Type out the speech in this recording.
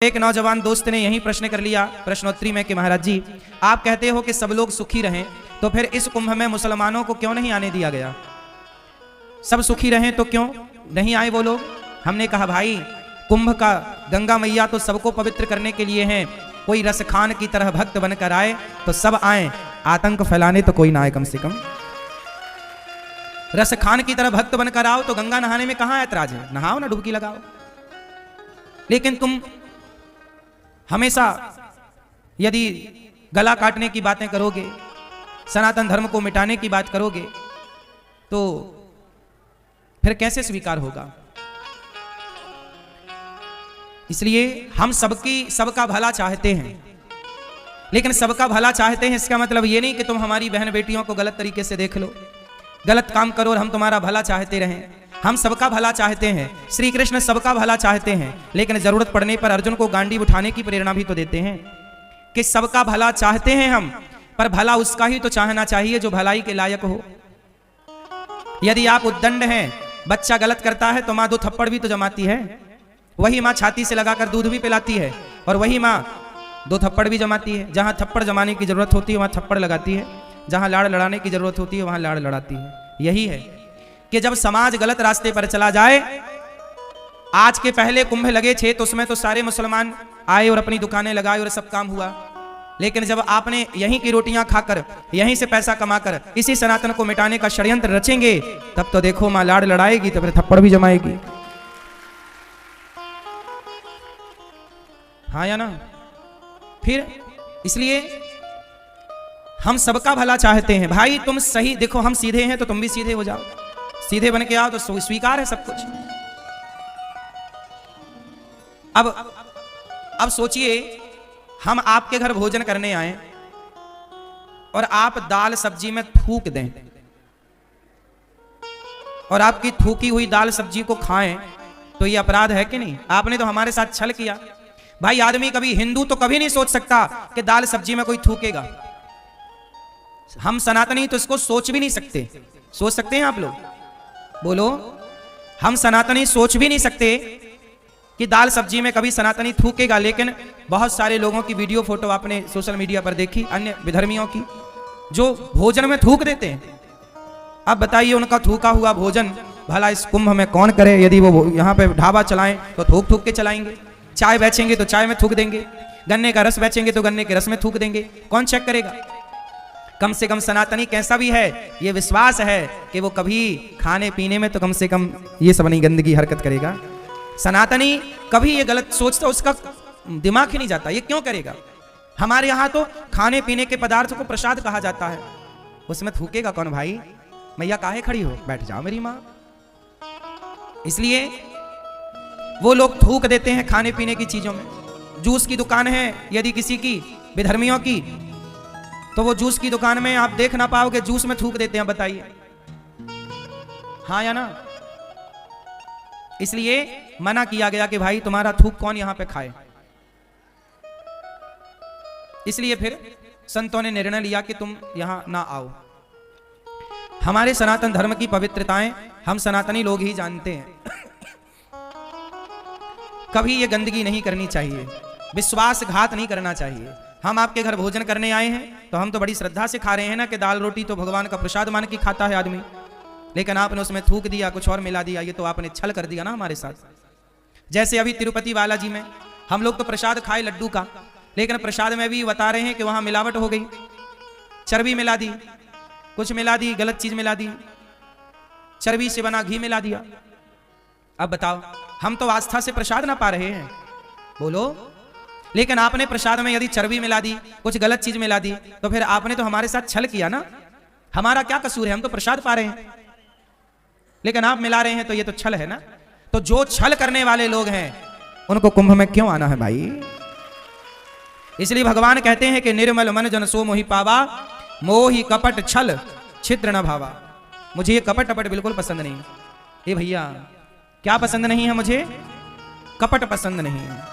एक नौजवान दोस्त ने यही प्रश्न कर लिया प्रश्नोत्तरी में कि महाराज जी, आप कहते हो कि सब लोग सुखी रहें, तो फिर इस कुंभ में मुसलमानों को क्यों नहीं आने दिया गया? सब सुखी रहें तो क्यों नहीं आए वो लोग? हमने कहा भाई, कुंभ का गंगा मैया तो सबको पवित्र करने के लिए हैं। कोई रसखान की तरह भक्त बनकर आए तो सब आए, आतंक फैलाने तो कोई ना आए। कम से कम रसखान की तरह भक्त बनकर आओ तो गंगा नहाने में कहां ऐतराज है? नहाओ ना, डुबकी लगाओ। लेकिन तुम हमेशा यदि गला काटने की बातें करोगे, सनातन धर्म को मिटाने की बात करोगे, तो फिर कैसे स्वीकार होगा? इसलिए हम सबका भला चाहते हैं, लेकिन सबका भला चाहते हैं इसका मतलब ये नहीं कि तुम हमारी बहन बेटियों को गलत तरीके से देख लो, गलत काम करो और हम तुम्हारा भला चाहते रहें। हम सबका भला चाहते हैं, श्री कृष्ण सबका भला चाहते हैं, लेकिन जरूरत पड़ने पर अर्जुन को गांडीव उठाने की प्रेरणा भी तो देते हैं कि सबका भला चाहते हैं हम, पर भला उसका ही तो चाहना चाहिए जो भलाई के लायक हो। यदि आप उद्दंड हैं, बच्चा गलत करता है तो माँ 2 थप्पड़ भी तो जमाती है, वही माँ छाती से लगाकर दूध भी पिलाती है, और वही माँ 2 थप्पड़ भी जमाती है। जहां थप्पड़ जमाने की जरूरत होती है वहां थप्पड़ लगाती है, जहां लाड़ लड़ाने की जरूरत होती है वहां लाड़ लड़ाती है। यही है कि जब समाज गलत रास्ते पर चला जाए, आज के पहले कुंभ लगे थे तो उसमें तो सारे मुसलमान आए और अपनी दुकानें लगाए और सब काम हुआ, लेकिन जब आपने यहीं की रोटियां खाकर, यहीं से पैसा कमाकर इसी सनातन को मिटाने का षड्यंत्र रचेंगे, तब तो देखो मां लाड़ लड़ाएगी तो फिर थप्पड़ भी जमाएगी। हाँ या ना? फिर इसलिए हम सबका भला चाहते हैं। भाई तुम सही देखो, हम सीधे हैं तो तुम भी सीधे हो जाओ, सीधे बन के आओ तो स्वीकार है सब कुछ। अब सोचिए, हम आपके घर भोजन करने आए और आप दाल सब्जी में थूक दें और आपकी थूकी हुई दाल सब्जी को खाएं, तो ये अपराध है कि नहीं? आपने तो हमारे साथ छल किया। भाई आदमी कभी, हिंदू तो कभी नहीं सोच सकता कि दाल सब्जी में कोई थूकेगा। हम सनातनी तो इसको सोच भी नहीं सकते। सोच सकते हैं आप लोग? बोलो। हम सनातनी सोच भी नहीं सकते कि दाल सब्जी में कभी सनातनी थूकेगा, लेकिन बहुत सारे लोगों की वीडियो फोटो आपने सोशल मीडिया पर देखी, अन्य विधर्मियों की, जो भोजन में थूक देते हैं। अब बताइए, उनका थूका हुआ भोजन भला इस कुंभ में कौन करे? यदि वो यहाँ पे ढाबा चलाएं तो थूक थूक के चलाएंगे, चाय बेचेंगे तो चाय में थूक देंगे, गन्ने का रस बेचेंगे तो गन्ने के रस में थूक देंगे। कौन चेक करेगा? कम से कम सनातनी कैसा भी है, ये विश्वास है कि वो कभी खाने पीने में तो कम से कम ये सब नहीं गंदगी हरकत करेगा। सनातनी कभी ये गलत सोचता, उसका दिमाग ही नहीं जाता, ये क्यों करेगा? हमारे यहाँ तो खाने पीने के पदार्थ को प्रसाद कहा जाता है, उसमें थूकेगा कौन? भाई मैया काहे खड़ी हो, बैठ जाओ मेरी माँ। इसलिए वो लोग थूक देते हैं खाने पीने की चीजों में। जूस की दुकान है यदि किसी की, विधर्मियों की, तो वो जूस की दुकान में आप देख ना पाओगे, जूस में थूक देते हैं। बताइए हाँ या ना? इसलिए मना किया गया कि भाई तुम्हारा थूक कौन यहां पे खाए। इसलिए फिर संतों ने निर्णय लिया कि तुम यहां ना आओ। हमारे सनातन धर्म की पवित्रताएं हम सनातनी लोग ही जानते हैं। कभी ये गंदगी नहीं करनी चाहिए, विश्वासघात नहीं करना चाहिए। हम आपके घर भोजन करने आए हैं तो हम तो बड़ी श्रद्धा से खा रहे हैं ना, कि दाल रोटी तो भगवान का प्रसाद मान के खाता है आदमी, लेकिन आपने उसमें थूक दिया, कुछ और मिला दिया, ये तो आपने छल कर दिया ना हमारे साथ। जैसे अभी तिरुपति बालाजी में हम लोग तो प्रसाद खाए लड्डू का, लेकिन प्रसाद में भी बता रहे हैं कि वहां मिलावट हो गई, चर्बी मिला दी, कुछ मिला दी, गलत चीज मिला दी, चर्बी से बना घी मिला दिया। अब बताओ, हम तो आस्था से प्रसाद ना पा रहे हैं, बोलो। लेकिन आपने प्रसाद में यदि चर्बी मिला दी, कुछ गलत चीज मिला दी, तो फिर आपने तो हमारे साथ छल किया ना। हमारा क्या कसूर है? हम तो प्रसाद पा रहे हैं, लेकिन आप मिला रहे हैं, तो ये तो छल है ना। तो जो छल करने वाले लोग हैं उनको कुंभ में क्यों आना है भाई? इसलिए भगवान कहते हैं कि निर्मल मन जन सो मोहि पावा, मोहि कपट छल छिद्र न भावा। मुझे ये कपट टपट बिल्कुल पसंद नहीं। ये भैया क्या पसंद नहीं है? मुझे कपट पसंद नहीं है।